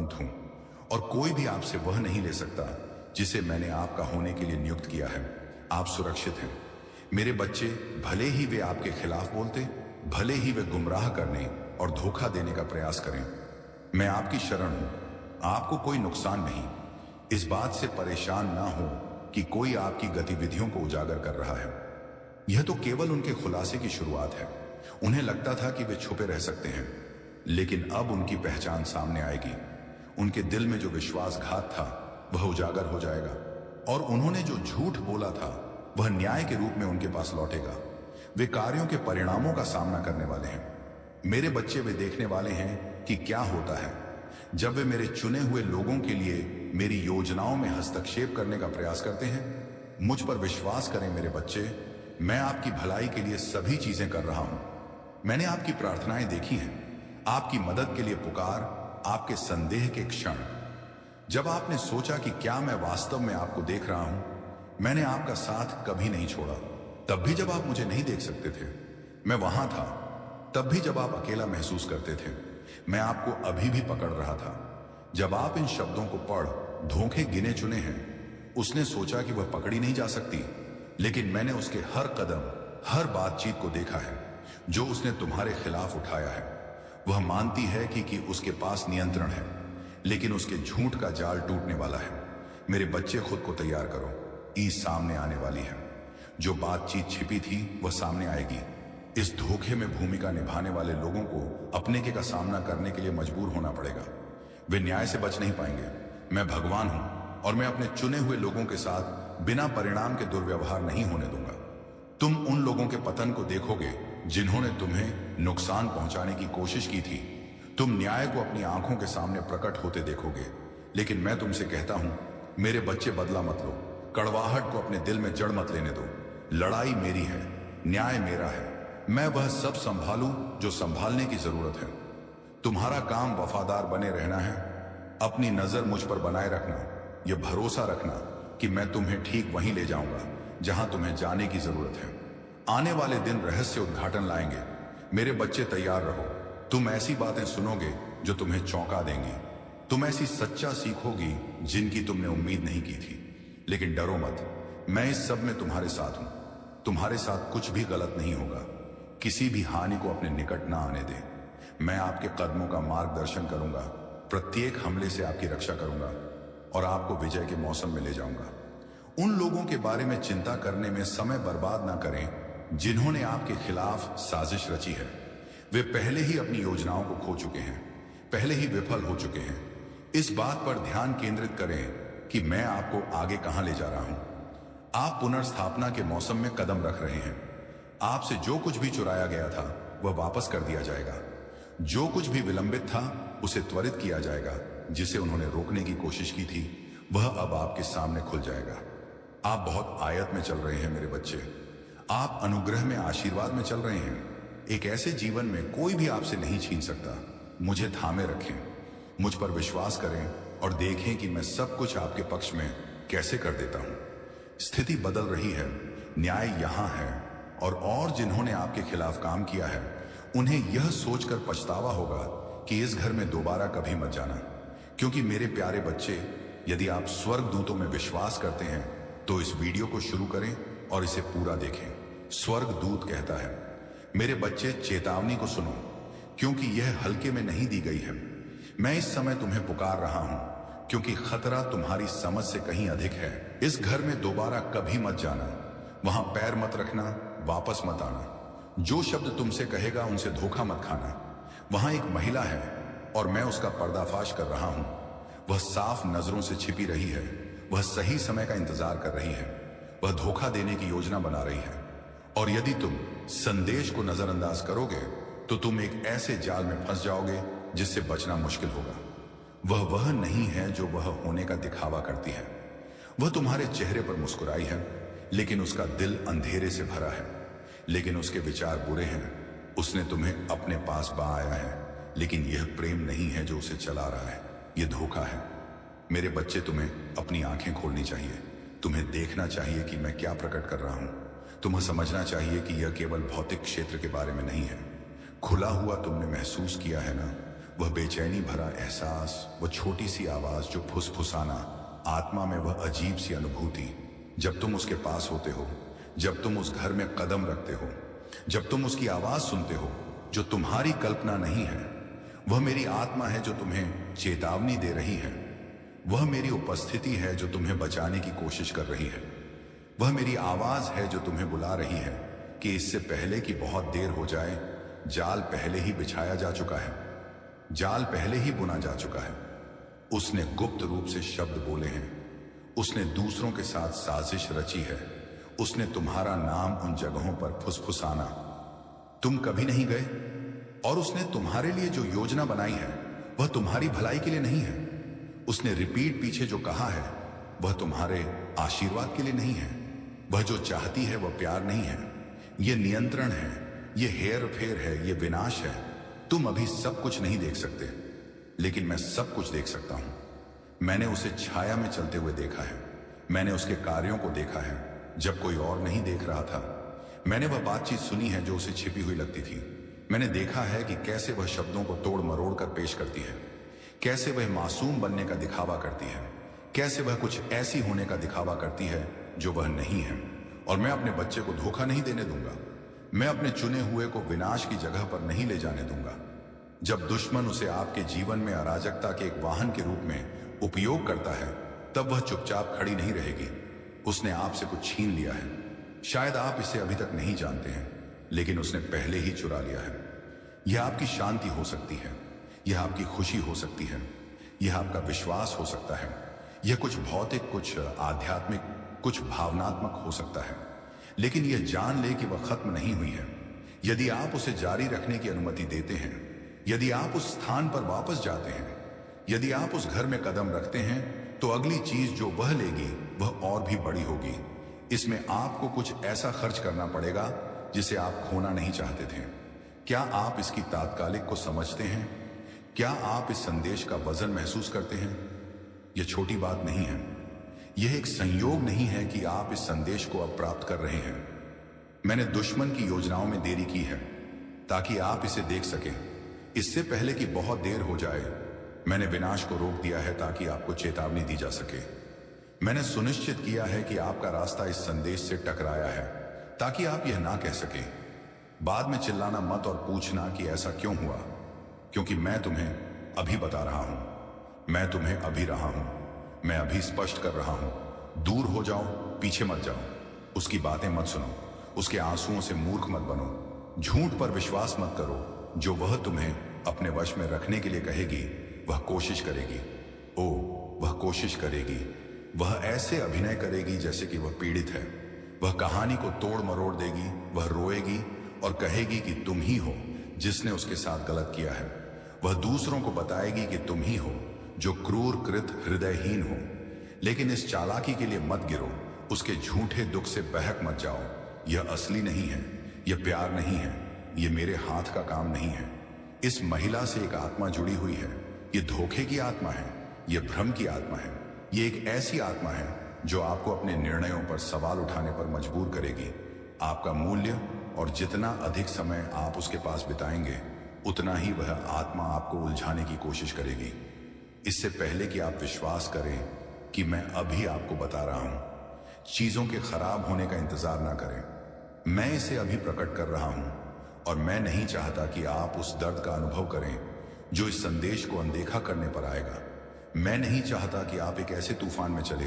अंत हूं और कोई भी आपसे वह नहीं ले सकता जिसे मैंने आपका होने के लिए नियुक्त किया है। आप सुरक्षित हैं मेरे बच्चे, भले ही वे आपके खिलाफ बोलते, भले ही वे गुमराह करने और धोखा देने का प्रयास करें। मैं आपकी शरण हूं, आपको कोई नुकसान नहीं। इस बात से परेशान ना हो कि कोई आपकी गतिविधियों को उजागर कर रहा है। यह तो केवल उनके खुलासे की शुरुआत है। उन्हें लगता था कि वे छुपे रह सकते हैं, लेकिन अब उनकी पहचान सामने आएगी। उनके दिल में जो विश्वासघात था वह उजागर हो जाएगा और उन्होंने जो झूठ बोला था वह न्याय के रूप में उनके पास लौटेगा। वे कार्यों के परिणामों का सामना करने वाले हैं मेरे बच्चे। वे देखने वाले हैं कि क्या होता है जब वे मेरे चुने हुए लोगों के लिए मेरी योजनाओं में हस्तक्षेप करने का प्रयास करते हैं। मुझ पर विश्वास करें मेरे बच्चे, मैं आपकी भलाई के लिए सभी चीजें कर रहा हूं। मैंने आपकी प्रार्थनाएं देखी हैं, आपकी मदद के लिए पुकार, आपके संदेह के क्षण। जब आपने सोचा कि क्या मैं वास्तव में आपको देख रहा हूं, मैंने आपका साथ कभी नहीं छोड़ा। तब भी जब आप मुझे नहीं देख सकते थे, मैं वहां था। तब भी जब आप अकेला महसूस करते थे, मैं आपको अभी भी पकड़ रहा था। जब आप इन शब्दों को पढ़ धोखे गिने चुने हैं, उसने सोचा कि वह पकड़ी नहीं जा सकती, लेकिन मैंने उसके हर कदम, हर बातचीत को देखा है जो उसने तुम्हारे खिलाफ उठाया है। वह मानती है कि उसके पास नियंत्रण है, लेकिन उसके झूठ का जाल टूटने वाला है। मेरे बच्चे, खुद को तैयार करो, ईद सामने आने वाली है। जो बातचीत छिपी थी वह सामने आएगी। इस धोखे में भूमिका निभाने वाले लोगों को अपने के का सामना करने के लिए मजबूर होना पड़ेगा। वे न्याय से बच नहीं पाएंगे। मैं भगवान हूं और मैं अपने चुने हुए लोगों के साथ बिना परिणाम के दुर्व्यवहार नहीं होने दूंगा। तुम उन लोगों के पतन को देखोगे जिन्होंने तुम्हें नुकसान पहुंचाने की कोशिश की थी। तुम न्याय को अपनी आंखों के सामने प्रकट होते देखोगे। लेकिन मैं तुमसे कहता हूं मेरे बच्चे, बदला मत लो। कड़वाहट को अपने दिल में जड़ मत लेने दो। लड़ाई मेरी है, न्याय मेरा है। मैं वह सब संभालूं जो संभालने की जरूरत है। तुम्हारा काम वफादार बने रहना है। अपनी नजर मुझ पर बनाए रखना, यह भरोसा रखना कि मैं तुम्हें ठीक वहीं ले जाऊंगा जहां तुम्हें जाने की जरूरत है। आने वाले दिन रहस्य उद्घाटन लाएंगे। मेरे बच्चे, तैयार रहो। तुम ऐसी बातें सुनोगे जो तुम्हें चौंका देंगी। तुम ऐसी सच्चा सीखोगी जिनकी तुमने उम्मीद नहीं की थी। लेकिन डरो मत, मैं इस सब में तुम्हारे साथ हूं। तुम्हारे साथ कुछ भी गलत नहीं होगा। किसी भी हानि को अपने निकट ना आने दें। मैं आपके कदमों का मार्गदर्शन करूंगा, प्रत्येक हमले से आपकी रक्षा करूंगा और आपको विजय के मौसम में ले जाऊंगा। उन लोगों के बारे में चिंता करने में समय बर्बाद ना करें जिन्होंने आपके खिलाफ साजिश रची है। वे पहले ही अपनी योजनाओं को खो चुके हैं, पहले ही विफल हो चुके हैं। इस बात पर ध्यान केंद्रित करें कि मैं आपको आगे कहां ले जा रहा हूं। आप पुनर्स्थापना के मौसम में कदम रख रहे हैं। आपसे जो कुछ भी चुराया गया था वह वापस कर दिया जाएगा। जो कुछ भी विलंबित था उसे त्वरित किया जाएगा। जिसे उन्होंने रोकने की कोशिश की थी वह अब आपके सामने खुल जाएगा। आप बहुत आयत में चल रहे हैं मेरे बच्चे। आप अनुग्रह में, आशीर्वाद में चल रहे हैं। एक ऐसे जीवन में कोई भी आपसे नहीं छीन सकता। मुझे थामे रखें, मुझ पर विश्वास करें और देखें कि मैं सब कुछ आपके पक्ष में कैसे कर देता हूं। स्थिति बदल रही है, न्याय यहां है और जिन्होंने आपके खिलाफ काम किया है उन्हें यह सोचकर पछतावा होगा कि इस घर में दोबारा कभी मत जाना। क्योंकि मेरे प्यारे बच्चे, यदि आप स्वर्गदूतों में विश्वास करते हैं तो इस वीडियो को शुरू करें और इसे पूरा देखें। स्वर्गदूत कहता है, मेरे बच्चे, चेतावनी को सुनो क्योंकि यह हल्के में नहीं दी गई है। मैं इस समय तुम्हें पुकार रहा हूं क्योंकि खतरा तुम्हारी समझ से कहीं अधिक है। इस घर में दोबारा कभी मत जाना, वहां पैर मत रखना, वापस मत आना। जो शब्द तुमसे कहेगा उनसे धोखा मत खाना। वहां एक महिला है और मैं उसका पर्दाफाश कर रहा हूं। वह साफ नजरों से छिपी रही है। वह सही समय का इंतजार कर रही है। वह धोखा देने की योजना बना रही है और यदि तुम संदेश को नजरअंदाज करोगे तो तुम एक ऐसे जाल में फंस जाओगे जिससे बचना मुश्किल होगा। वह नहीं है जो वह होने का दिखावा करती है। वह तुम्हारे चेहरे पर मुस्कुराई है लेकिन उसका दिल अंधेरे से भरा है। लेकिन उसके विचार बुरे हैं। उसने तुम्हें अपने पास आया है लेकिन यह प्रेम नहीं है जो उसे चला रहा है, यह धोखा है। मेरे बच्चे, तुम्हें अपनी आंखें खोलनी चाहिए। तुम्हें देखना चाहिए कि मैं क्या प्रकट कर रहा हूं। तुम्हें समझना चाहिए कि यह केवल भौतिक क्षेत्र के बारे में नहीं है। खुला हुआ तुमने महसूस किया है ना, वह बेचैनी भरा एहसास, वह छोटी सी आवाज जो फुसफुसाना, आत्मा में वह अजीब सी अनुभूति जब तुम उसके पास होते हो, जब तुम उस घर में कदम रखते हो, जब तुम उसकी आवाज सुनते हो जो तुम्हारी कल्पना नहीं है। वह मेरी आत्मा है जो तुम्हें चेतावनी दे रही है। वह मेरी उपस्थिति है जो तुम्हें बचाने की कोशिश कर रही है। वह मेरी आवाज है जो तुम्हें बुला रही है कि इससे पहले कि बहुत देर हो जाए, जाल पहले ही बिछाया जा चुका है, जाल पहले ही बुना जा चुका है। उसने गुप्त रूप से शब्द बोले हैं, उसने दूसरों के साथ साजिश रची है, उसने तुम्हारा नाम उन जगहों पर फुसफुसाना तुम कभी नहीं गए, और उसने तुम्हारे लिए जो योजना बनाई है वह तुम्हारी भलाई के लिए नहीं है। उसने रिपीट पीछे जो कहा है वह तुम्हारे आशीर्वाद के लिए नहीं है। वह जो चाहती है वह प्यार नहीं है, यह नियंत्रण है, यह हेर फेर है, यह विनाश है। तुम अभी सब कुछ नहीं देख सकते, लेकिन मैं सब कुछ देख सकता हूं। मैंने उसे छाया में चलते हुए देखा है, मैंने उसके कार्यों को देखा है जब कोई और नहीं देख रहा था। मैंने वह बातचीत सुनी है जो उसे छिपी हुई लगती थी। मैंने देखा है कि कैसे वह शब्दों को तोड़ मरोड़ कर पेश करती है, कैसे वह मासूम बनने का दिखावा करती है, कैसे वह कुछ ऐसी होने का दिखावा करती है जो वह नहीं है। और मैं अपने बच्चे को धोखा नहीं देने दूंगा। मैं अपने चुने हुए को विनाश की जगह पर नहीं ले जाने दूंगा। जब दुश्मन उसे आपके जीवन में अराजकता के एक वाहन के रूप में उपयोग करता है, तब वह चुपचाप खड़ी नहीं रहेगी। उसने आपसे कुछ छीन लिया है। शायद आप इसे अभी तक नहीं जानते हैं, लेकिन उसने पहले ही चुरा लिया है। यह आपकी शांति हो सकती है, यह आपकी खुशी हो सकती है, यह आपका विश्वास हो सकता है, यह कुछ भौतिक, कुछ आध्यात्मिक, कुछ भावनात्मक हो सकता है। लेकिन यह जान ले कि वह खत्म नहीं हुई है। यदि आप उसे जारी रखने की अनुमति देते हैं, यदि आप उस स्थान पर वापस जाते हैं, यदि आप उस घर में कदम रखते हैं, तो अगली चीज जो वह लेगी वह और भी बड़ी होगी। इसमें आपको कुछ ऐसा खर्च करना पड़ेगा जिसे आप खोना नहीं चाहते थे। क्या आप इसकी तात्कालिक को समझते हैं? क्या आप इस संदेश का वजन महसूस करते हैं? यह छोटी बात नहीं है। यह एक संयोग नहीं है कि आप इस संदेश को अब प्राप्त कर रहे हैं। मैंने दुश्मन की योजनाओं में देरी की है ताकि आप इसे देख सकें, इससे पहले कि बहुत देर हो जाए। मैंने विनाश को रोक दिया है ताकि आपको चेतावनी दी जा सके। मैंने सुनिश्चित किया है कि आपका रास्ता इस संदेश से टकराया है ताकि आप यह ना कह सके। बाद में चिल्लाना मत और पूछना कि ऐसा क्यों हुआ, क्योंकि मैं तुम्हें अभी बता रहा हूं, मैं तुम्हें अभी रहा हूं, मैं अभी स्पष्ट कर रहा हूं। दूर हो जाओ, पीछे मत जाओ, उसकी बातें मत सुनो, उसके आंसुओं से मूर्ख मत बनो, झूठ पर विश्वास मत करो। जो वह तुम्हें अपने वश में रखने के लिए कहेगी वह कोशिश करेगी। ओ, वह कोशिश करेगी। वह ऐसे अभिनय करेगी जैसे कि वह पीड़ित है। वह कहानी को तोड़ मरोड़ देगी, वह रोएगी और कहेगी कि तुम ही हो जिसने उसके साथ गलत किया है। वह दूसरों को बताएगी कि तुम ही हो जो क्रूर कृत हृदयहीन हो। लेकिन इस चालाकी के लिए मत गिरो, उसके झूठे दुख से बहक मत जाओ। यह असली नहीं है, यह प्यार नहीं है, यह मेरे हाथ का काम नहीं है। इस महिला से एक आत्मा जुड़ी हुई है। यह धोखे की आत्मा है, यह भ्रम की आत्मा है। यह एक ऐसी आत्मा है जो आपको अपने निर्णयों पर सवाल उठाने पर मजबूर करेगी। आपका मूल्य और जितना अधिक समय आप उसके पास बिताएंगे, उतना ही वह आत्मा आपको उलझाने की कोशिश करेगी। इससे पहले कि आप विश्वास करें कि मैं अभी आपको बता रहा हूं, चीजों के खराब होने का इंतजार ना करें। मैं इसे अभी प्रकट कर रहा हूं और मैं नहीं चाहता कि आप उस दर्द का अनुभव करें जो इस संदेश को अनदेखा करने पर आएगा। मैं नहीं चाहता कि आप एक ऐसे तूफान में चले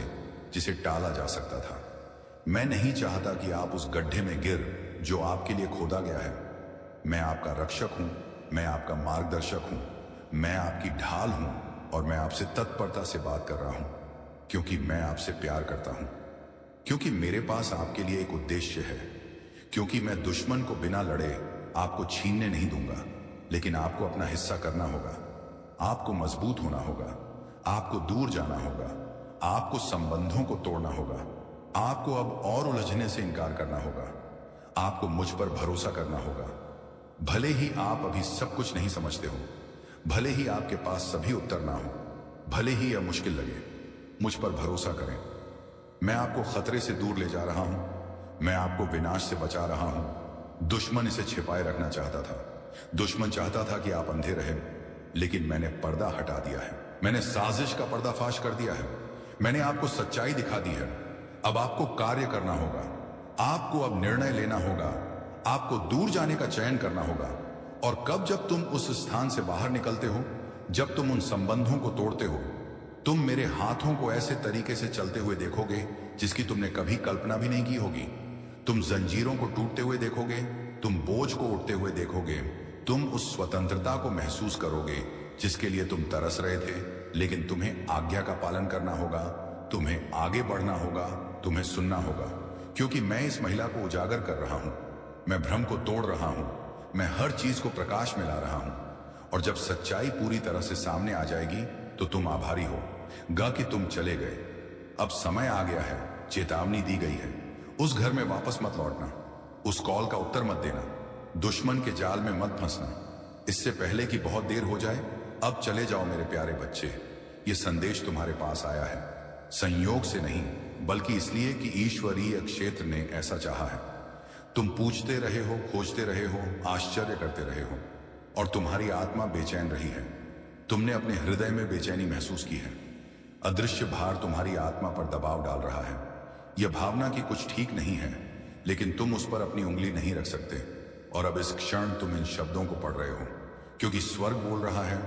जिसे टाला जा सकता था। मैं नहीं चाहता कि आप उस गड्ढे में गिर जो आपके लिए खोदा गया है। मैं आपका रक्षक हूं, मैं आपका मार्गदर्शक हूं, मैं आपकी ढाल हूं और मैं आपसे तत्परता से बात कर रहा हूं, क्योंकि मैं आपसे प्यार करता हूं, क्योंकि मेरे पास आपके लिए एक उद्देश्य है, क्योंकि मैं दुश्मन को बिना लड़े आपको छीनने नहीं दूंगा। लेकिन आपको अपना हिस्सा करना होगा, आपको मजबूत होना होगा, आपको दूर जाना होगा, आपको संबंधों को तोड़ना होगा, आपको अब और उलझने से इनकार करना होगा, आपको मुझ पर भरोसा करना होगा। भले ही आप अभी सब कुछ नहीं समझते हो, भले ही आपके पास सभी उत्तर ना हो, भले ही यह मुश्किल लगे, मुझ पर भरोसा करें। मैं आपको खतरे से दूर ले जा रहा हूं, मैं आपको विनाश से बचा रहा हूं। दुश्मन इसे छिपाए रखना चाहता था, दुश्मन चाहता था कि आप अंधे रहें, लेकिन मैंने पर्दा हटा दिया है। मैंने साजिश का पर्दाफाश कर दिया है। मैंने आपको सच्चाई दिखा दी है। अब आपको कार्य करना होगा। आपको अब निर्णय लेना होगा। आपको दूर जाने का चयन करना होगा। और कब जब तुम उस स्थान से बाहर निकलते हो, जब तुम उन संबंधों को तोड़ते हो, तुम मेरे हाथों को ऐसे तरीके से चलते हुए देखोगे जिसकी तुमने कभी कल्पना भी नहीं की होगी। तुम जंजीरों को टूटते हुए देखोगे, तुम बोझ को उठते हुए देखोगे, तुम उस स्वतंत्रता को महसूस करोगे जिसके लिए तुम तरस रहे थे। लेकिन तुम्हें आज्ञा का पालन करना होगा, तुम्हें आगे बढ़ना होगा, तुम्हें सुनना होगा, क्योंकि मैं इस महिला को उजागर कर रहा हूं। मैं भ्रम को तोड़ रहा हूं। मैं हर चीज को प्रकाश में ला रहा हूं। और जब सच्चाई पूरी तरह से सामने आ जाएगी तो तुम आभारी हो गा कि तुम चले गए। अब समय आ गया है, चेतावनी दी गई है। उस घर में वापस मत लौटना। उस कॉल का उत्तर मत देना। दुश्मन के जाल में मत फंसना। इससे पहले कि बहुत देर हो जाए, अब चले जाओ मेरे प्यारे बच्चे। ये संदेश तुम्हारे पास आया है, संयोग से नहीं, बल्कि इसलिए कि ईश्वरीय क्षेत्र ने ऐसा चाहा है। तुम पूछते रहे हो, खोजते रहे हो, आश्चर्य करते रहे हो, और तुम्हारी आत्मा बेचैन रही है। तुमने अपने हृदय में बेचैनी महसूस की है। अदृश्य भार तुम्हारी आत्मा पर दबाव डाल रहा है। यह भावना कि कुछ ठीक नहीं है, लेकिन तुम उस पर अपनी उंगली नहीं रख सकते। और अब इस क्षण तुम इन शब्दों को पढ़ रहे हो, क्योंकि स्वर्ग बोल रहा है,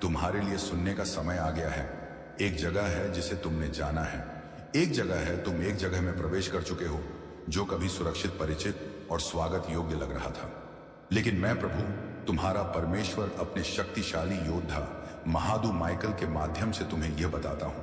तुम्हारे लिए सुनने का समय आ गया है। एक जगह है जिसे तुमने जाना है। एक जगह है, तुम एक जगह में प्रवेश कर चुके हो जो कभी सुरक्षित, परिचित और स्वागत योग्य लग रहा था। लेकिन मैं प्रभु, तुम्हारा परमेश्वर, अपने शक्तिशाली योद्धा महादू माइकल के माध्यम से तुम्हें यह बताता हूं,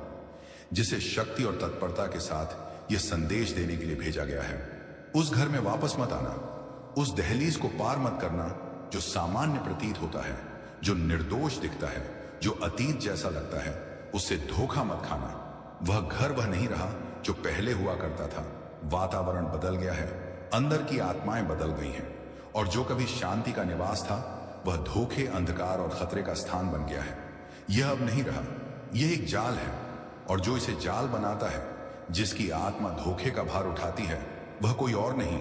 जिसे शक्ति और तत्परता के साथ यह संदेश देने के लिए भेजा गया है। उस घर में वापस मत आना। उस दहलीज को पार मत करना जो सामान्य प्रतीत होता है, जो निर्दोष दिखता है, जो अतीत जैसा लगता है। उससे धोखा मत खाना। वह घर वह नहीं रहा जो पहले हुआ करता था। वातावरण बदल गया है, अंदर की आत्माएं बदल गई हैं, और जो कभी शांति का निवास था वह धोखे, अंधकार और खतरे का स्थान बन गया है। यह अब नहीं रहा। यह एक जाल है, और जो इसे जाल बनाता है, जिसकी आत्मा धोखे का भार उठाती है, वह कोई और नहीं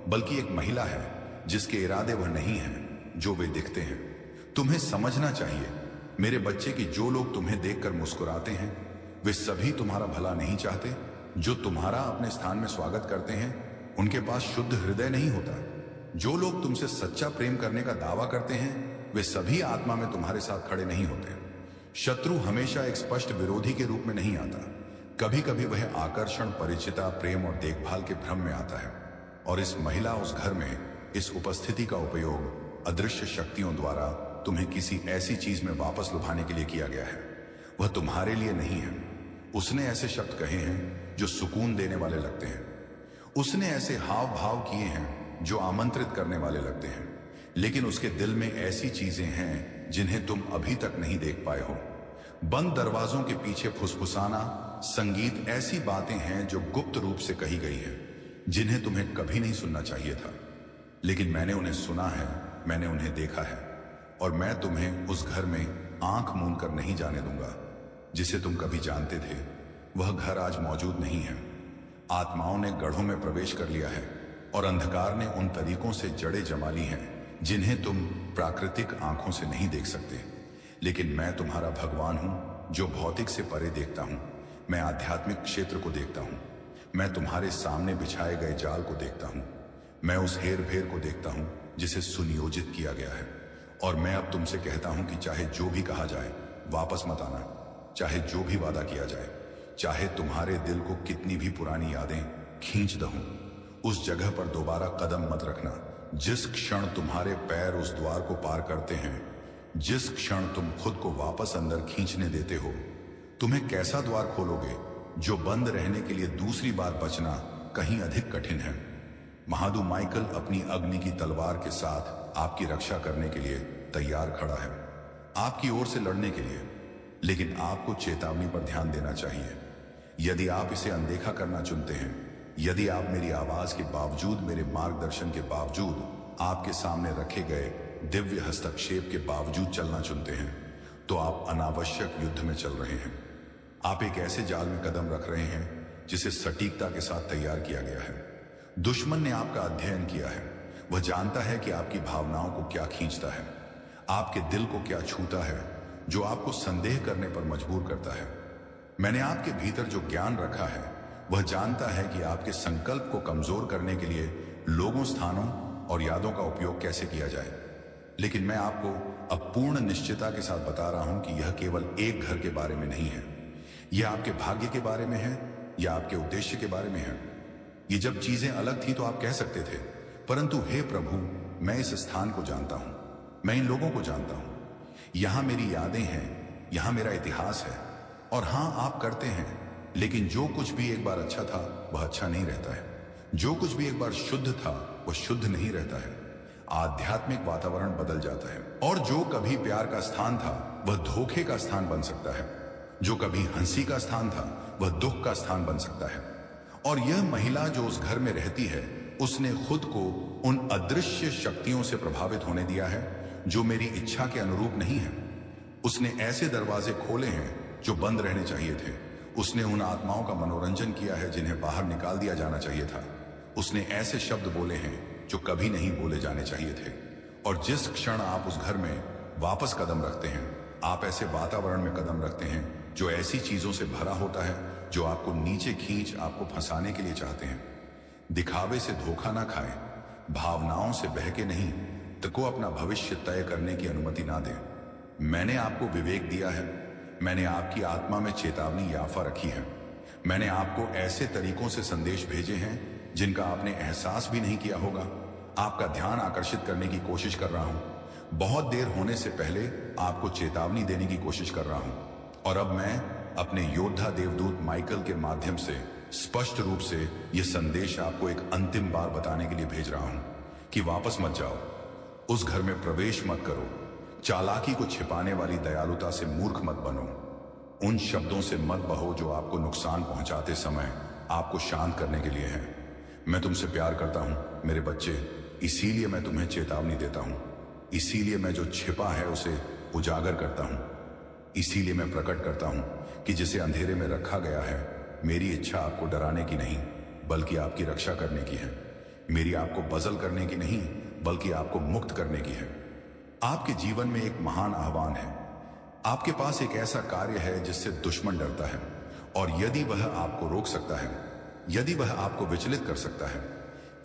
बल्कि एक महिला है जिसके इरादे वह नहीं है जो वे दिखते हैं। तुम्हें समझना चाहिए मेरे बच्चे कि जो लोग तुम्हें देखकर मुस्कुराते हैं वे सभी तुम्हारा भला नहीं चाहते। जो तुम्हारा अपने स्थान में स्वागत करते हैं उनके पास शुद्ध हृदय नहीं होता। जो लोग तुमसे सच्चा प्रेम करने का दावा करते हैं वे सभी आत्मा में तुम्हारे साथ खड़े नहीं होते। शत्रु हमेशा एक स्पष्ट विरोधी के रूप में नहीं आता। कभी कभी वह आकर्षण, परिचिता, प्रेम और देखभाल के भ्रम में आता है। और इस महिला, उस घर में इस उपस्थिति का उपयोग अदृश्य शक्तियों द्वारा तुम्हें किसी ऐसी चीज में वापस लुभाने के लिए किया गया है। वह तुम्हारे लिए नहीं है। उसने ऐसे शब्द कहे हैं जो सुकून देने वाले लगते हैं। उसने ऐसे हाव भाव किए हैं जो आमंत्रित करने वाले लगते हैं, लेकिन उसके दिल में ऐसी चीजें हैं जिन्हें तुम अभी तक नहीं देख पाए हो। बंद दरवाजों के पीछे फुसफुसाना संगीत, ऐसी बातें हैं जो गुप्त रूप से कही गई हैं, जिन्हें तुम्हें कभी नहीं सुनना चाहिए था। लेकिन मैंने उन्हें सुना है, मैंने उन्हें देखा है, और मैं तुम्हें उस घर में आंख मूंद कर नहीं जाने दूंगा जिसे तुम कभी जानते थे। वह घर आज मौजूद नहीं है। आत्माओं ने गढ़ों में प्रवेश कर लिया है, और अंधकार ने उन तरीकों से जड़ें जमा ली हैं जिन्हें तुम प्राकृतिक आंखों से नहीं देख सकते। लेकिन मैं तुम्हारा भगवान हूं जो भौतिक से परे देखता हूं। मैं आध्यात्मिक क्षेत्र को देखता हूं। मैं तुम्हारे सामने बिछाए गए जाल को देखता हूं। मैं उस हेर फेर को देखता हूं जिसे सुनियोजित किया गया है। और मैं अब तुमसे कहता हूं कि चाहे जो भी कहा जाए वापस मत आना। चाहे जो भी वादा किया जाए, चाहे तुम्हारे दिल को कितनी भी पुरानी यादें खींच दऊं, उस जगह पर दोबारा कदम मत रखना। जिस क्षण तुम्हारे पैर उस द्वार को पार करते हैं, जिस क्षण तुम खुद को वापस अंदर खींचने देते हो, तुम्हें कैसा द्वार खोलोगे जो बंद रहने के लिए दूसरी बार बचना कहीं अधिक कठिन है। महादू माइकल अपनी अग्नि की तलवार के साथ आपकी रक्षा करने के लिए तैयार खड़ा है, आपकी ओर से लड़ने के लिए। लेकिन आपको चेतावनी पर ध्यान देना चाहिए। यदि आप इसे अनदेखा करना चुनते हैं, यदि आप मेरी आवाज के बावजूद, मेरे मार्गदर्शन के बावजूद, आपके सामने रखे गए दिव्य हस्तक्षेप के बावजूद चलना चुनते हैं, तो आप अनावश्यक युद्ध में चल रहे हैं। आप एक ऐसे जाल में कदम रख रहे हैं जिसे सटीकता के साथ तैयार किया गया है। दुश्मन ने आपका अध्ययन किया है। वह जानता है कि आपकी भावनाओं को क्या खींचता है, आपके दिल को क्या छूता है। जो आपको संदेह करने पर मजबूर करता है। मैंने आपके भीतर जो ज्ञान रखा है वह जानता है कि आपके संकल्प को कमजोर करने के लिए लोगों, स्थानों और यादों का उपयोग कैसे किया जाए। लेकिन मैं आपको अब पूर्ण निश्चितता के साथ बता रहा हूं कि यह केवल एक घर के बारे में नहीं है। यह आपके भाग्य के बारे में है या आपके उद्देश्य के बारे में है। ये जब चीजें अलग थी तो आप कह सकते थे, परंतु हे प्रभु, मैं इस स्थान को जानता हूं, मैं इन लोगों को जानता हूं, यहां मेरी यादें हैं, यहां मेरा इतिहास है। और हां, आप करते हैं, लेकिन जो कुछ भी एक बार अच्छा था वह अच्छा नहीं रहता है। जो कुछ भी एक बार शुद्ध था वह शुद्ध नहीं रहता है। आध्यात्मिक वातावरण बदल जाता है, और जो कभी प्यार का स्थान था वह धोखे का स्थान बन सकता है। जो कभी हंसी का स्थान था वह दुख का स्थान बन सकता है। और यह महिला जो उस घर में रहती है, उसने खुद को उन अदृश्य शक्तियों से प्रभावित होने दिया है जो मेरी इच्छा के अनुरूप नहीं है। उसने ऐसे दरवाजे खोले हैं जो बंद रहने चाहिए थे। उसने उन आत्माओं का मनोरंजन किया है जिन्हें बाहर निकाल दिया जाना चाहिए था। उसने ऐसे शब्द बोले हैं जो कभी नहीं बोले जाने चाहिए थे। और जिस क्षण आप उस घर में वापस कदम रखते हैं, आप ऐसे वातावरण में कदम रखते हैं जो ऐसी चीजों से भरा होता है जो आपको नीचे खींच आपको फंसाने के लिए चाहते हैं। दिखावे से धोखा ना खाएं, भावनाओं से बहके नहीं, को अपना भविष्य तय करने की अनुमति ना दें। मैंने आपको विवेक दिया है, मैंने आपकी आत्मा में चेतावनी याफा रखी है। मैंने आपको ऐसे तरीकों से संदेश भेजे हैं जिनका आपने एहसास भी नहीं किया होगा। आपका ध्यान आकर्षित करने की कोशिश कर रहा हूं। बहुत देर होने से पहले आपको चेतावनी देने की कोशिश कर रहा हूं। और अब मैं अपने योद्धा देवदूत माइकल के माध्यम से स्पष्ट रूप से यह संदेश आपको एक अंतिम बार बताने के लिए भेज रहा हूं कि वापस मत जाओ, उस घर में प्रवेश मत करो, चालाकी को छिपाने वाली दयालुता से मूर्ख मत बनो, उन शब्दों से मत बहो जो आपको नुकसान पहुंचाते समय आपको शांत करने के लिए हैं। मैं तुमसे प्यार करता हूं मेरे बच्चे, इसीलिए मैं तुम्हें चेतावनी देता हूं। इसीलिए मैं जो छिपा है उसे उजागर करता हूं। इसीलिए मैं प्रकट करता हूं कि जिसे अंधेरे में रखा गया है, मेरी इच्छा आपको डराने की नहीं बल्कि आपकी रक्षा करने की है। मेरी आपको बजल करने की नहीं बल्कि आपको मुक्त करने की है। आपके जीवन में एक महान आह्वान है। आपके पास एक ऐसा कार्य है जिससे दुश्मन डरता है, और यदि वह आपको रोक सकता है, यदि वह आपको विचलित कर सकता है,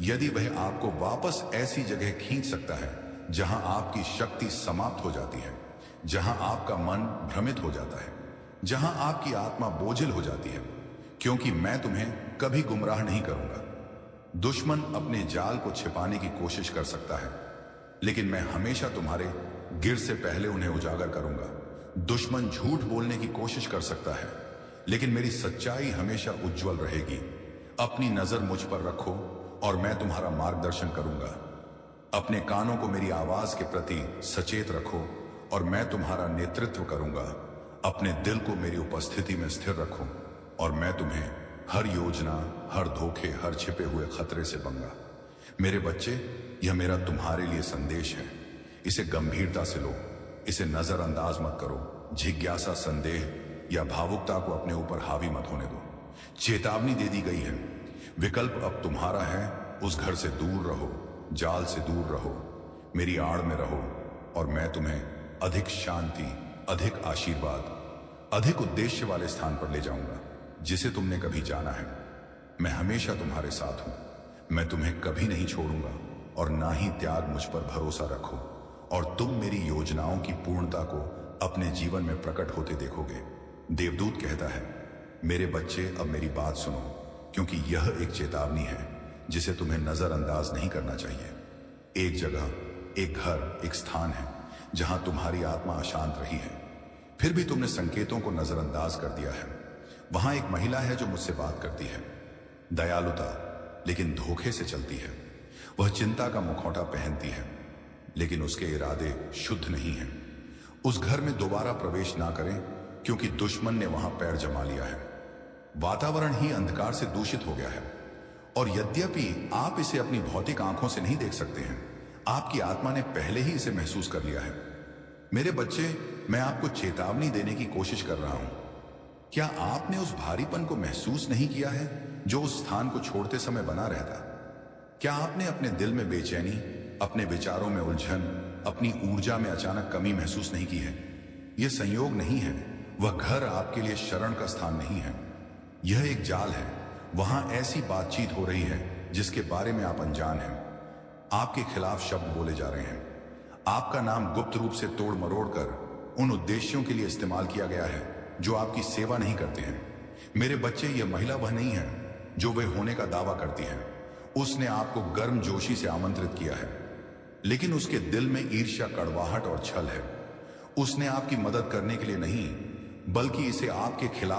यदि वह आपको वापस ऐसी जगह खींच सकता है जहां आपकी शक्ति समाप्त हो जाती है, जहां आपका मन भ्रमित हो जाता है, जहां आपकी आत्मा बोझिल हो जाती है, क्योंकि मैं तुम्हें कभी गुमराह नहीं करूंगा। दुश्मन अपने जाल को छिपाने की कोशिश कर सकता है, लेकिन मैं हमेशा तुम्हारे गिर से पहले उन्हें उजागर करूंगा। दुश्मन झूठ बोलने की कोशिश कर सकता है, लेकिन मेरी सच्चाई हमेशा उज्जवल रहेगी। अपनी नजर मुझ पर रखो और मैं तुम्हारा मार्गदर्शन करूंगा। अपने कानों को मेरी आवाज के प्रति सचेत रखो और मैं तुम्हारा नेतृत्व करूंगा। अपने दिल को मेरी उपस्थिति में स्थिर रखो और मैं तुम्हें हर योजना, हर धोखे, हर छिपे हुए खतरे से बंगा। मेरे बच्चे, यह मेरा तुम्हारे लिए संदेश है। इसे गंभीरता से लो, इसे नजरअंदाज मत करो। जिज्ञासा, संदेह या भावुकता को अपने ऊपर हावी मत होने दो। चेतावनी दे दी गई है, विकल्प अब तुम्हारा है। उस घर से दूर रहो, जाल से दूर रहो, मेरी आड़ में रहो और मैं तुम्हें अधिक शांति, अधिक आशीर्वाद, अधिक उद्देश्य वाले स्थान पर ले जाऊंगा जिसे तुमने कभी जाना है। मैं हमेशा तुम्हारे साथ हूं। मैं तुम्हें कभी नहीं छोड़ूंगा और ना ही त्याग। मुझ पर भरोसा रखो और तुम मेरी योजनाओं की पूर्णता को अपने जीवन में प्रकट होते देखोगे। देवदूत कहता है, मेरे बच्चे, अब मेरी बात सुनो, क्योंकि यह एक चेतावनी है जिसे तुम्हें नजरअंदाज नहीं करना चाहिए। एक जगह, एक घर, एक स्थान है जहां तुम्हारी आत्मा अशांत रही है, फिर भी तुमने संकेतों को नजरअंदाज कर दिया है। वहां एक महिला है जो मुझसे बात करती है, दयालुता, लेकिन धोखे से चलती है। वह चिंता का मुखौटा पहनती है, लेकिन उसके इरादे शुद्ध नहीं हैं। उस घर में दोबारा प्रवेश ना करें, क्योंकि दुश्मन ने वहां पैर जमा लिया है। वातावरण ही अंधकार से दूषित हो गया है, और यद्यपि आप इसे अपनी भौतिक आंखों से नहीं देख सकते हैं, आपकी आत्मा ने पहले ही इसे महसूस कर लिया है। मेरे बच्चे, मैं आपको चेतावनी देने की कोशिश कर रहा हूं। क्या आपने उस भारीपन को महसूस नहीं किया है जो उस स्थान को छोड़ते समय बना रहता? क्या आपने अपने दिल में बेचैनी, अपने विचारों में उलझन, अपनी ऊर्जा में अचानक कमी महसूस नहीं की है? यह संयोग नहीं है, वह घर आपके लिए शरण का स्थान नहीं है। यह एक जाल है। वहां ऐसी बातचीत हो रही है जिसके बारे में आप अनजान हैं। आपके खिलाफ शब्द बोले जा रहे हैं। आपका नाम गुप्त रूप से तोड़ मरोड़ कर उन उद्देश्यों के लिए इस्तेमाल किया गया है जो आपकी सेवा नहीं करते हैं। मेरे बच्चे, यह महिला वह नहीं है जो वे होने का दावा करती है। उसने आपको गर्मजोशी से आमंत्रित किया है, लेकिन उसके दिल में ईर्ष्या, कड़वाहट और छल है। उसने आपकी मदद करने के लिए नहीं, बल्कि इसे आपके खिलाफ